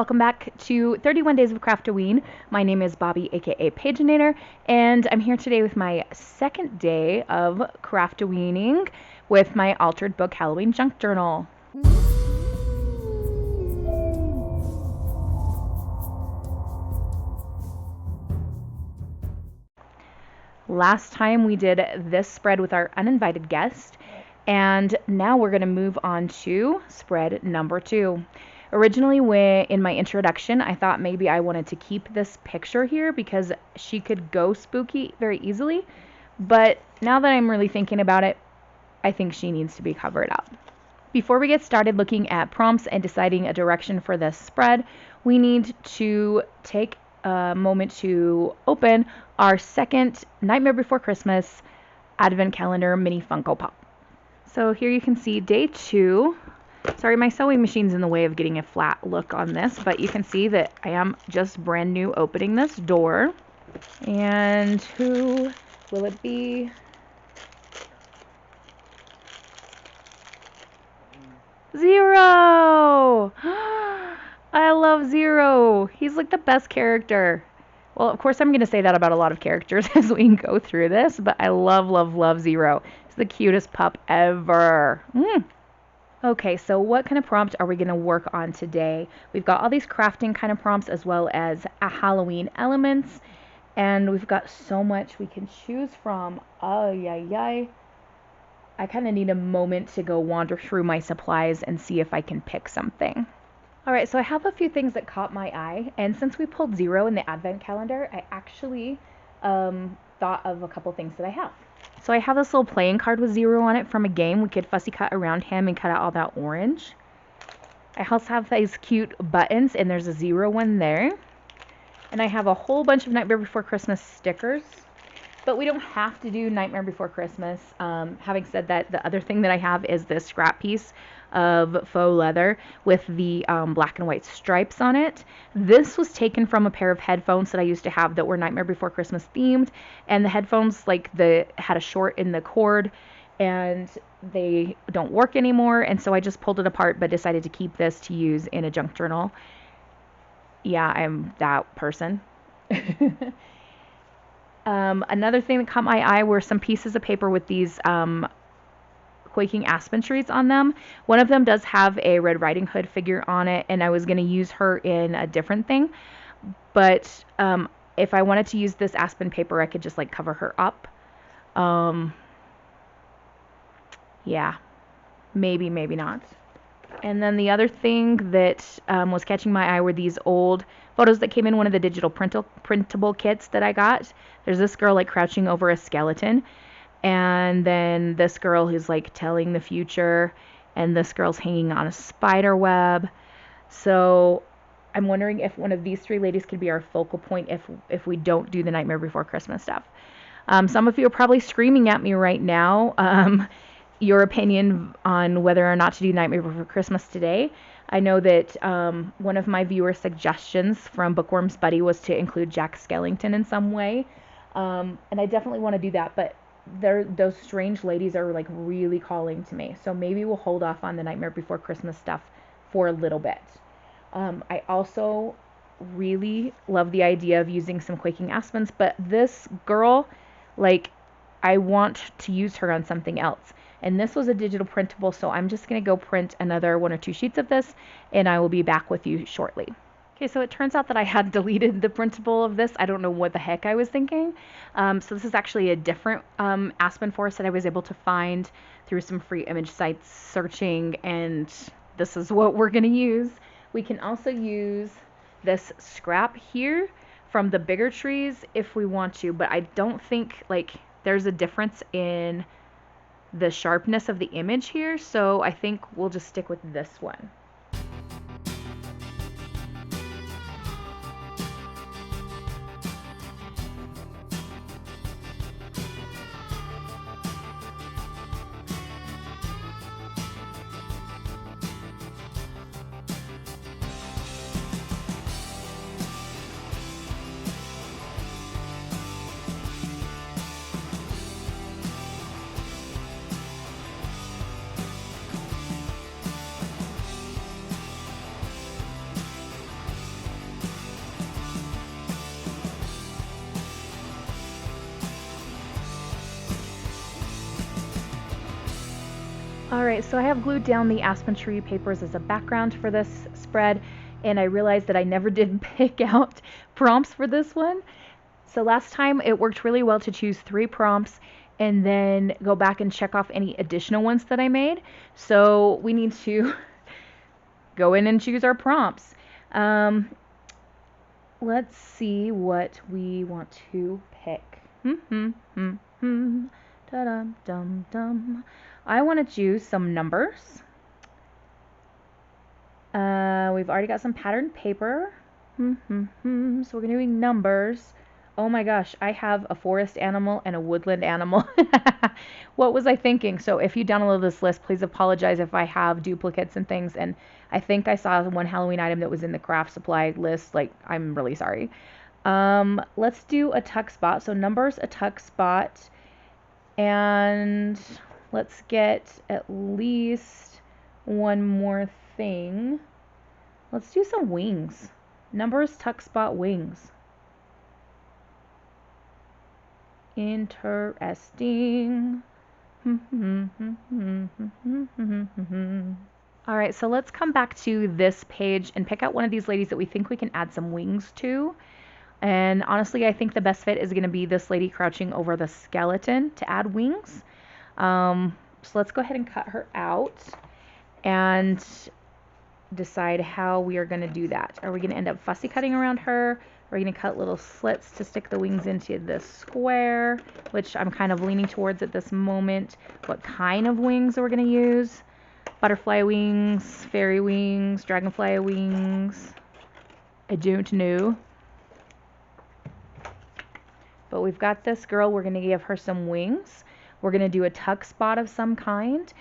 welcome back to 31 Days of Craftoween. My name is Bobi, aka Paginator, and I'm here today with my second day of Craftoweening with my Altered Book Halloween Junk Journal. Last time we did this spread with our uninvited guest, and now we're going to move on to spread number 2. Originally, in my introduction, I thought maybe I wanted to keep this picture here because she could go spooky very easily, but now that I'm really thinking about it, I think she needs to be covered up. Before we get started looking at prompts and deciding a direction for this spread, we need to take a moment to open our second Nightmare Before Christmas Advent Calendar Mini Funko Pop. So here you can see day 2. Sorry, my sewing machine's in the way of getting a flat look on this, but you can see that I am just brand new opening this door. And who will it be? Zero! I love Zero. He's like the best character. Well, of course, I'm going to say that about a lot of characters as we go through this, but I love Zero. He's the cutest pup ever. Okay, so what kind of prompt are we going to work on today? We've got all these crafting kind of prompts as well as Halloween elements, and we've got so much we can choose from. I kind of need a moment to go wander through my supplies and see if I can pick something. Alright, so I have a few things that caught my eye, and since we pulled Zero in the advent calendar, I actually thought of a couple things that I have. So I have this little playing card with Zero on it from a game. We could fussy cut around him and cut out all that orange. I also have these cute buttons, and there's a Zero one there. And I have a whole bunch of Nightmare Before Christmas stickers. But we don't have to do Nightmare Before Christmas. Having said that, the other thing that I have is this scrap piece of faux leather with the black and white stripes on it. This was taken from a pair of headphones that I used to have that were Nightmare Before Christmas themed, and the headphones had a short in the cord and they don't work anymore, and so I just pulled it apart but decided to keep this to use in a junk journal. Yeah, I'm that person. Another thing that caught my eye were some pieces of paper with these quaking aspen trees on them. One of them does have a Red Riding Hood figure on it, and I was going to use her in a different thing, but if I wanted to use this aspen paper, I could just cover her up. Yeah, maybe not. And then the other thing that was catching my eye were these old photos that came in one of the digital printable kits that I got. There's this girl crouching over a skeleton, and then this girl who's telling the future, and this girl's hanging on a spider web. So I'm wondering if one of these 3 ladies could be our focal point if we don't do the Nightmare Before Christmas stuff. Some of you are probably screaming at me right now your opinion on whether or not to do Nightmare Before Christmas today. I know that one of my viewer suggestions from Bookworm's Buddy was to include Jack Skellington in some way, and I definitely want to do that, but those strange ladies are really calling to me, so maybe we'll hold off on the Nightmare Before Christmas stuff for a little bit. I also really love the idea of using some quaking aspens, but this girl, I want to use her on something else. And this was a digital printable, so I'm just going to go print another 1 or 2 sheets of this, and I will be back with you shortly. Okay, so it turns out that I had deleted the printable of this. I don't know what the heck I was thinking. So this is actually a different aspen forest that I was able to find through some free image sites searching, and this is what we're going to use. We can also use this scrap here from the bigger trees if we want to, but I don't think there's a difference in the sharpness of the image here, so I think we'll just stick with this one. Alright, so I have glued down the aspen tree papers as a background for this spread, and I realized that I never did pick out prompts for this one. So last time it worked really well to choose 3 prompts and then go back and check off any additional ones that I made. So we need to go in and choose our prompts. Let's see what we want to pick. Da-dum-dum-dum. I want to choose some numbers. We've already got some patterned paper. So we're going to do numbers. Oh my gosh, I have a forest animal and a woodland animal. What was I thinking? So if you download this list, please apologize if I have duplicates and things. And I think I saw one Halloween item that was in the craft supply list. Like, I'm really sorry. Let's do a tuck spot. So numbers, a tuck spot. And let's get at least one more thing. Let's do some wings. Numbers, tuck spot, wings. Interesting. Alright, so let's come back to this page and pick out one of these ladies that we think we can add some wings to. And honestly, I think the best fit is going to be this lady crouching over the skeleton to add wings. So let's go ahead and cut her out and decide how we are going to do that. Are we going to end up fussy cutting around her? Are we going to cut little slits to stick the wings into this square, which I'm kind of leaning towards at this moment? What kind of wings are we going to use? Butterfly wings, fairy wings, dragonfly wings. I don't know. But we've got this girl. We're going to give her some wings. We're going to do a tuck spot of some kind.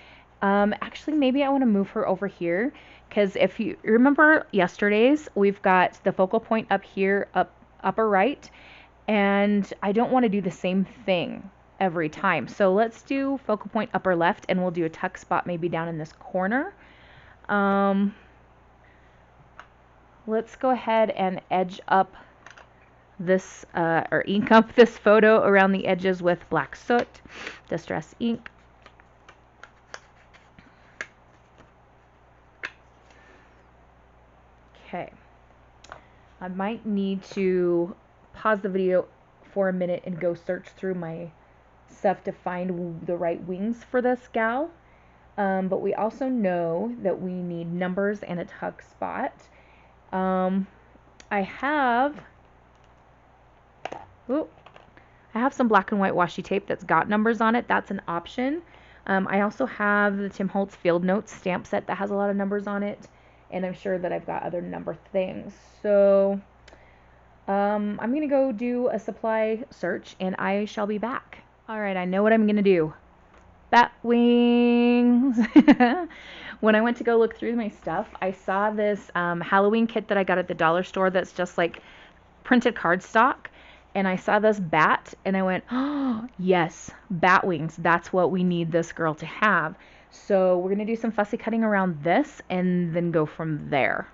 Actually, maybe I want to move her over here, because if you remember yesterday's, we've got the focal point up here, upper right, and I don't want to do the same thing every time. So let's do focal point upper left, and we'll do a tuck spot maybe down in this corner. Let's go ahead and edge up this, or ink up this photo around the edges with black soot, distress ink. Okay, I might need to pause the video for a minute and go search through my stuff to find the right wings for this gal. But we also know that we need numbers and a tuck spot. I have some black and white washi tape that's got numbers on it. That's an option. I also have the Tim Holtz Field Notes stamp set that has a lot of numbers on it. And I'm sure that I've got other number things. So I'm going to go do a supply search, and I shall be back. Alright, I know what I'm going to do. Bat wings! When I went to go look through my stuff, I saw this Halloween kit that I got at the dollar store that's just like printed cardstock. And I saw this bat, and I went, oh, yes, bat wings. That's what we need this girl to have. So we're going to do some fussy cutting around this and then go from there.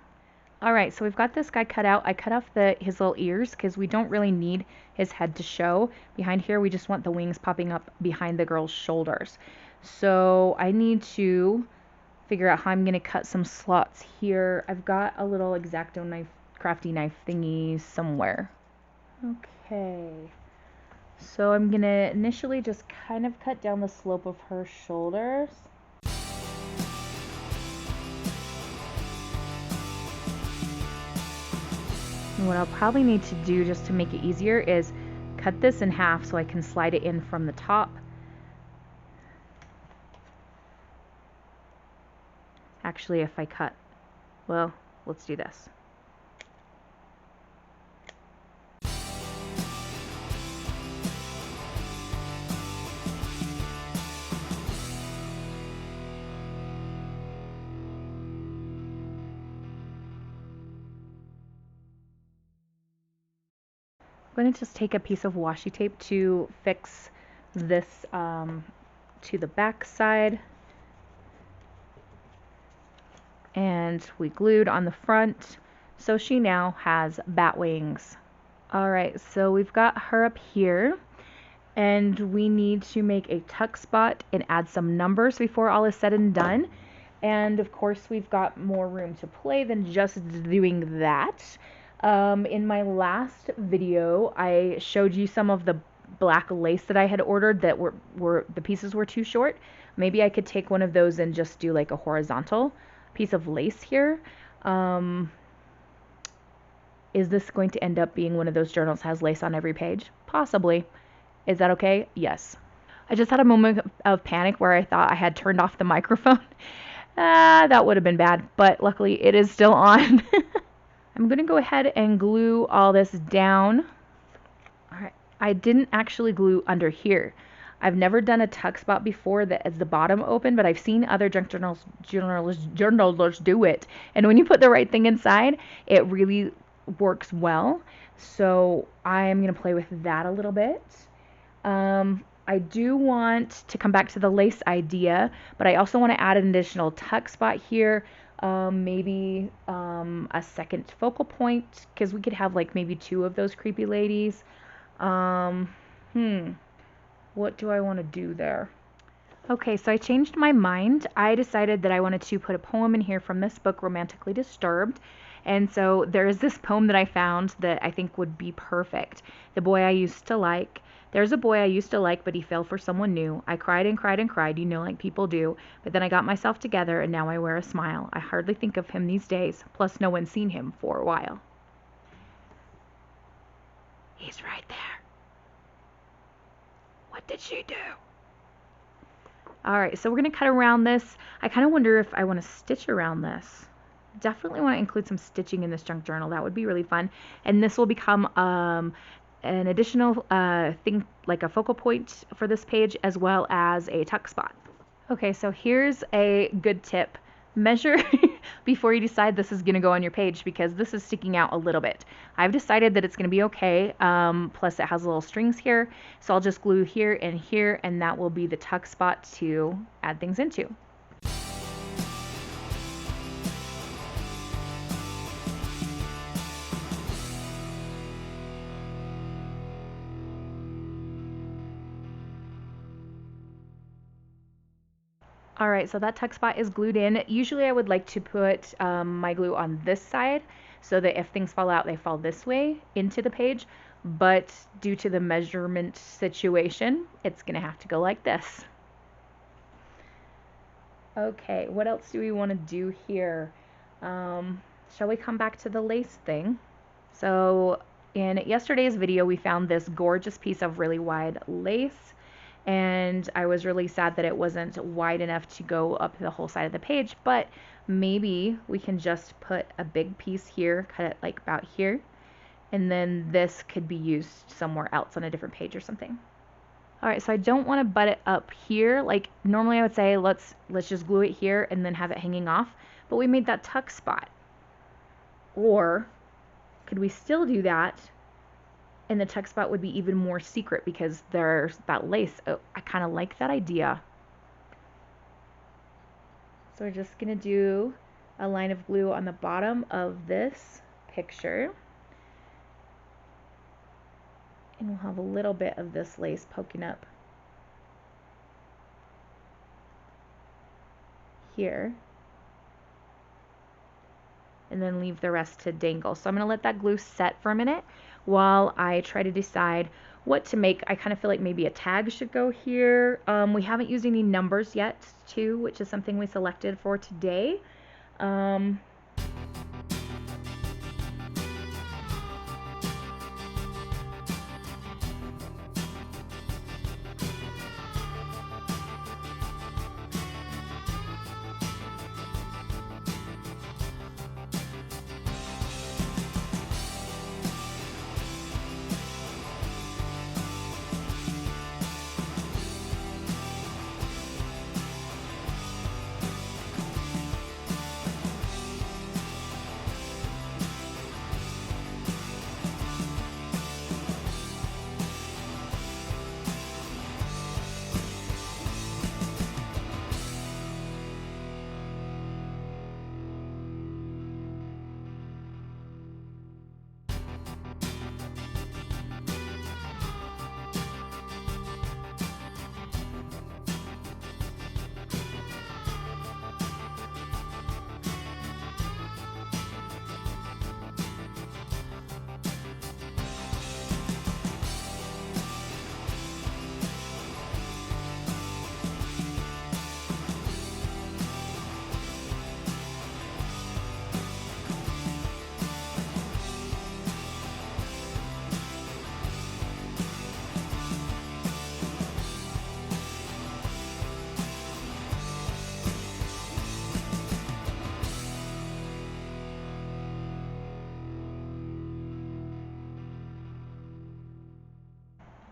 Alright, so we've got this guy cut out. I cut off his little ears because we don't really need his head to show. Behind here, we just want the wings popping up behind the girl's shoulders. So I need to figure out how I'm going to cut some slots here. I've got a little X-Acto knife, crafty knife thingy somewhere. Okay. So I'm going to initially just kind of cut down the slope of her shoulders. And what I'll probably need to do just to make it easier is cut this in half so I can slide it in from the top. Actually, if I cut, well, let's do this. I'm going to just take a piece of washi tape to fix this to the back side, and we glued on the front, so she now has bat wings. Alright, so we've got her up here, And we need to make a tuck spot and add some numbers before all is said and done. And of course, we've got more room to play than just doing that. In my last video, I showed you some of the black lace that I had ordered that were the pieces were too short. Maybe I could take one of those and just do like a horizontal piece of lace here. Is this going to end up being one of those journals that has lace on every page? Possibly. Is that okay? Yes. I just had a moment of panic where I thought I had turned off the microphone. That would have been bad, but luckily it is still on. I'm going to go ahead and glue all this down. All right. I didn't actually glue under here. I've never done a tuck spot before that is the bottom open, but I've seen other junk journalers do it. And when you put the right thing inside, it really works well. So I am going to play with that a little bit. I do want to come back to the lace idea, but I also want to add an additional tuck spot here. Maybe a second focal point, because we could have like maybe 2 of those creepy ladies. What do I want to do there? Okay, so I changed my mind. I decided that I wanted to put a poem in here from this book, Romantically Disturbed. And so there is this poem that I found that I think would be perfect. The boy I used to like. There's a boy I used to like, but he fell for someone new. I cried and cried and cried, you know, like people do. But then I got myself together, and now I wear a smile. I hardly think of him these days. Plus, no one's seen him for a while. He's right there. What did she do? All right, so we're going to cut around this. I kind of wonder if I want to stitch around this. Definitely want to include some stitching in this junk journal. That would be really fun. And this will become an additional thing, like a focal point for this page, as well as a tuck spot. Okay, so here's a good tip. Measure before you decide this is going to go on your page, because this is sticking out a little bit. I've decided that it's going to be okay, plus it has little strings here, so I'll just glue here, and that will be the tuck spot to add things into. All right, so that tuck spot is glued in. Usually I would like to put my glue on this side so that if things fall out, they fall this way into the page. But due to the measurement situation, it's gonna have to go like this. Okay, what else do we want to do here? Shall we come back to the lace thing? So in yesterday's video, we found this gorgeous piece of really wide lace. And I was really sad that it wasn't wide enough to go up the whole side of the page, but maybe we can just put a big piece here, cut it like about here, and then this could be used somewhere else on a different page or something. All right, so I don't want to butt it up here. Like normally I would say let's just glue it here and then have it hanging off, but we made that tuck spot. Or could we still do that? And the tuck spot would be even more secret because there's that lace. Oh, I kind of like that idea. So we're just going to do a line of glue on the bottom of this picture. And we'll have a little bit of this lace poking up here. And then leave the rest to dangle. So I'm going to let that glue set for a minute while I try to decide what to make. I kind of feel like maybe a tag should go here. We haven't used any numbers yet too, which is something we selected for today.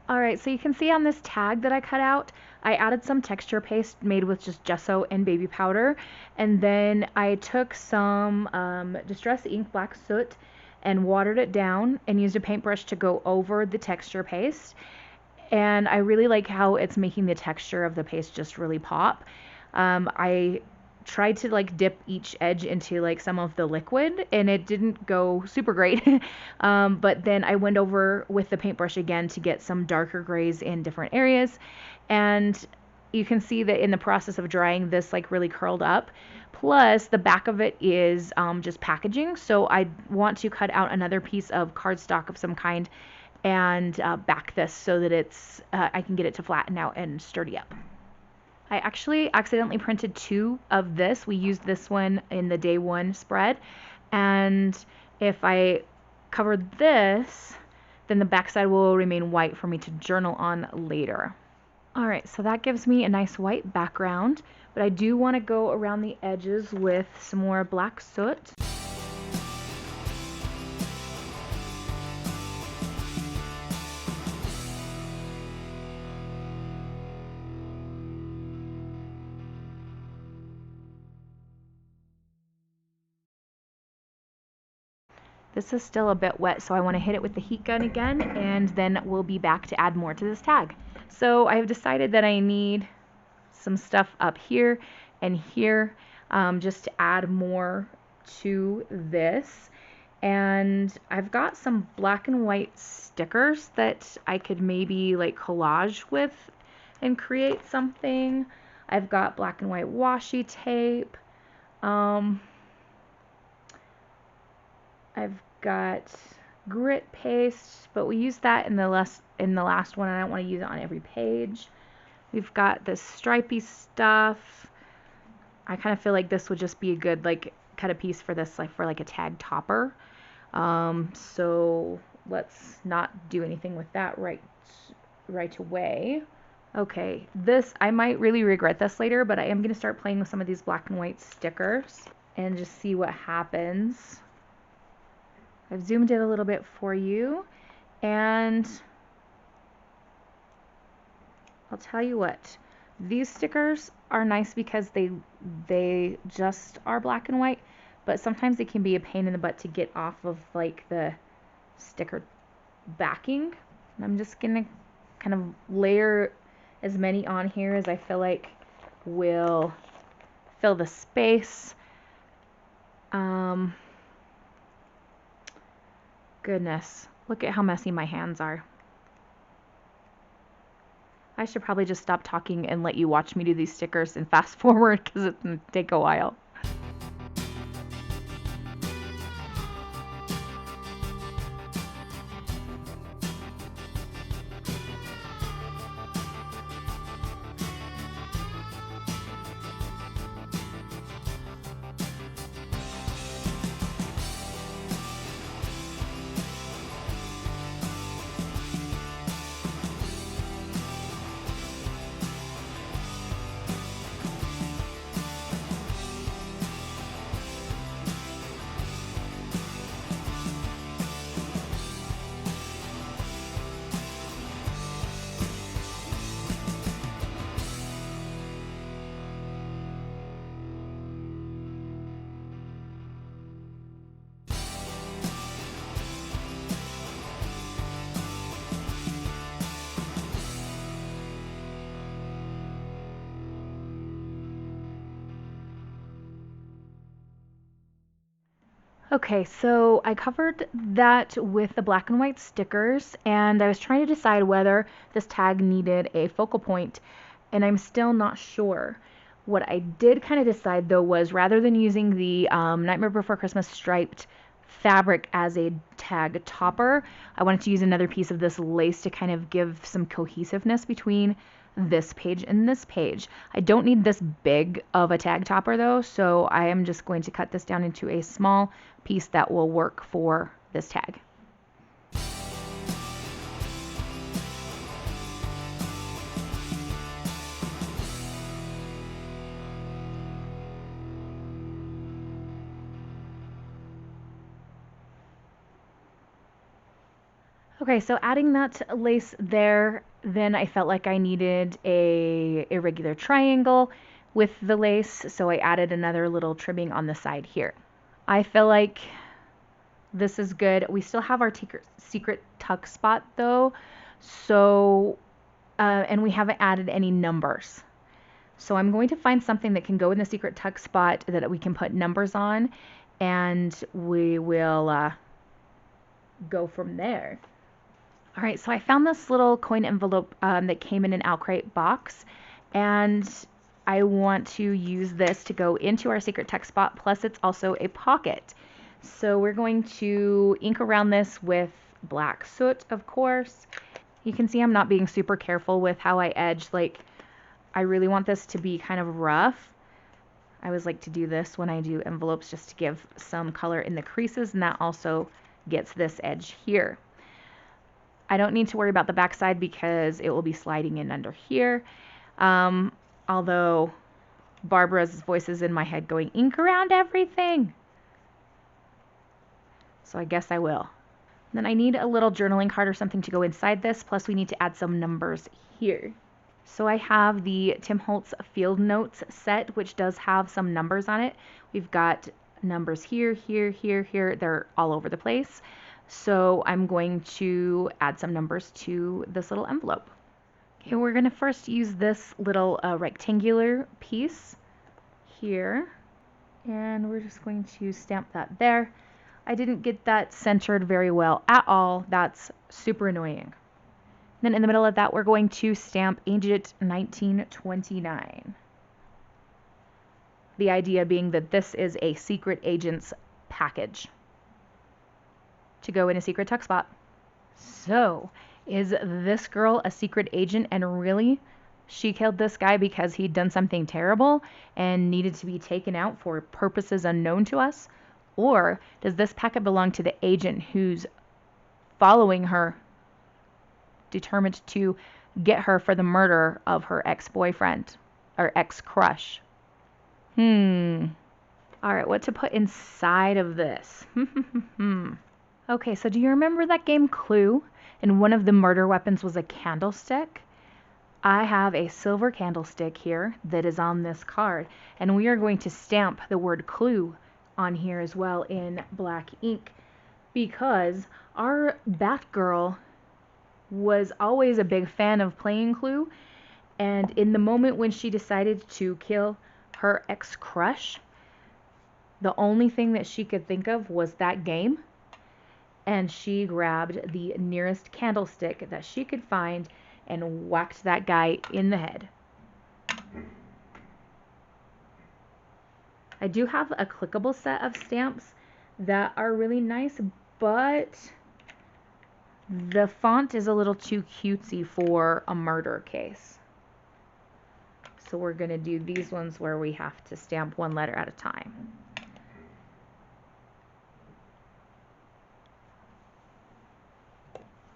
Alright, so you can see on this tag that I cut out, I added some texture paste made with just gesso and baby powder, and then I took some Distress Ink Black Soot and watered it down and used a paintbrush to go over the texture paste. And I really like how it's making the texture of the paste just really pop. I tried to like dip each edge into like some of the liquid and it didn't go super great. But then I went over with the paintbrush again to get some darker grays in different areas. And you can see that in the process of drying, this like really curled up. Plus the back of it is just packaging. So I want to cut out another piece of cardstock of some kind and back this so that it's I can get it to flatten out and sturdy up. I actually accidentally printed 2 of this. We used this one in the day 1 spread, and if I cover this, then the backside will remain white for me to journal on later. Alright, so that gives me a nice white background, but I do want to go around the edges with some more black soot. This is still a bit wet, so I want to hit it with the heat gun again, and then we'll be back to add more to this tag. So I have decided that I need some stuff up here and here just to add more to this. And I've got some black and white stickers that I could maybe like collage with and create something. I've got black and white washi tape. I've got grit paste, but we used that in the last one, and I don't want to use it on every page. We've got this stripy stuff. I kind of feel like this would just be a good like cut a piece for this, like for like a tag topper. So let's not do anything with that right away. Okay, this, I might really regret this later, but I am going to start playing with some of these black and white stickers and just see what happens. I've zoomed in a little bit for you, and I'll tell you what, these stickers are nice because they just are black and white, but sometimes it can be a pain in the butt to get off of like the sticker backing. And I'm just gonna kind of layer as many on here as I feel like will fill the space. Goodness, look at how messy my hands are. I should probably just stop talking and let you watch me do these stickers and fast forward because it's going to take a while. Okay, so I covered that with the black and white stickers, and I was trying to decide whether this tag needed a focal point, and I'm still not sure. What I did kind of decide though was rather than using the Nightmare Before Christmas striped fabric as a tag topper, I wanted to use another piece of this lace to kind of give some cohesiveness between this page and this page. I don't need this big of a tag topper though, so I am just going to cut this down into a small piece that will work for this tag. Okay, so adding that lace there, then I felt like I needed a irregular triangle with the lace, so I added another little trimming on the side here. I feel like this is good. We still have our secret tuck spot though, so and we haven't added any numbers. So I'm going to find something that can go in the secret tuck spot that we can put numbers on, and we will go from there. All right, so I found this little coin envelope that came in an Outcrate box, and I want to use this to go into our secret tuck spot, plus it's also a pocket. So we're going to ink around this with black soot, of course. You can see I'm not being super careful with how I edge. Like, I really want this to be kind of rough. I always like to do this when I do envelopes just to give some color in the creases, and that also gets this edge here. I don't need to worry about the back side because it will be sliding in under here. Although Barbara's voice is in my head going, ink around everything. So I guess I will. Then I need a little journaling card or something to go inside this, plus we need to add some numbers here. So I have the Tim Holtz Field Notes set, which does have some numbers on it. We've got numbers here, here, here, here. They're all over the place. So I'm going to add some numbers to this little envelope. Okay, we're going to first use this little rectangular piece here, and we're just going to stamp that there. I didn't get that centered very well at all. That's super annoying. Then in the middle of that, we're going to stamp Agent 1929. The idea being that this is a secret agent's package to go in a secret tuck spot. So, is this girl a secret agent, and really she killed this guy because he'd done something terrible and needed to be taken out for purposes unknown to us? Or does this packet belong to the agent who's following her, determined to get her for the murder of her ex-boyfriend or ex-crush? Alright, what to put inside of this? Okay, so do you remember that game Clue? And one of the murder weapons was a candlestick? I have a silver candlestick here that is on this card, and we are going to stamp the word Clue on here as well in black ink, because our Batgirl was always a big fan of playing Clue, and in the moment when she decided to kill her ex-crush, the only thing that she could think of was that game, and she grabbed the nearest candlestick that she could find and whacked that guy in the head. I do have a clickable set of stamps that are really nice, but the font is a little too cutesy for a murder case. So we're going to do these ones where we have to stamp one letter at a time.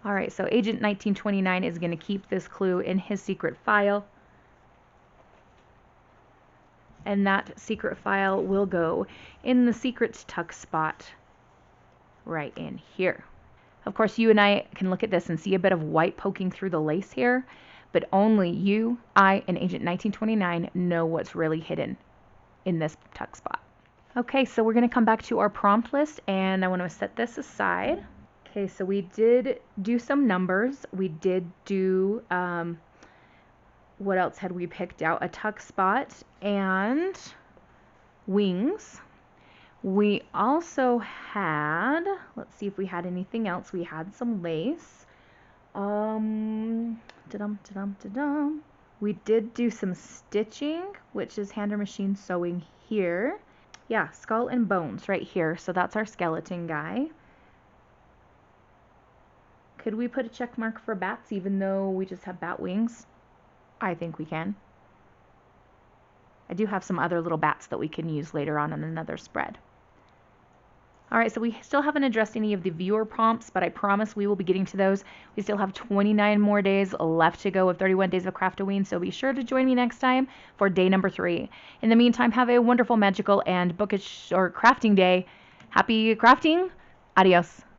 Alright, so Agent 1929 is going to keep this clue in his secret file. And that secret file will go in the secret tuck spot right in here. Of course, you and I can look at this and see a bit of white poking through the lace here, but only you, I, and Agent 1929 know what's really hidden in this tuck spot. Okay, so we're going to come back to our prompt list, and I want to set this aside. Okay, so we did do some numbers. We did do, what else had we picked out? A tuck spot and wings. We also had, let's see if we had anything else. We had some lace. We did do some stitching, which is hand or machine sewing here. Yeah, skull and bones right here. So that's our skeleton guy. Could we put a check mark for bats even though we just have bat wings? I think we can. I do have some other little bats that we can use later on another spread. Alright, so we still haven't addressed any of the viewer prompts, but I promise we will be getting to those. We still have 29 more days left to go of 31 days of Craftoween, so be sure to join me next time for day number 3. In the meantime, have a wonderful, magical, and bookish or crafting day. Happy crafting! Adios.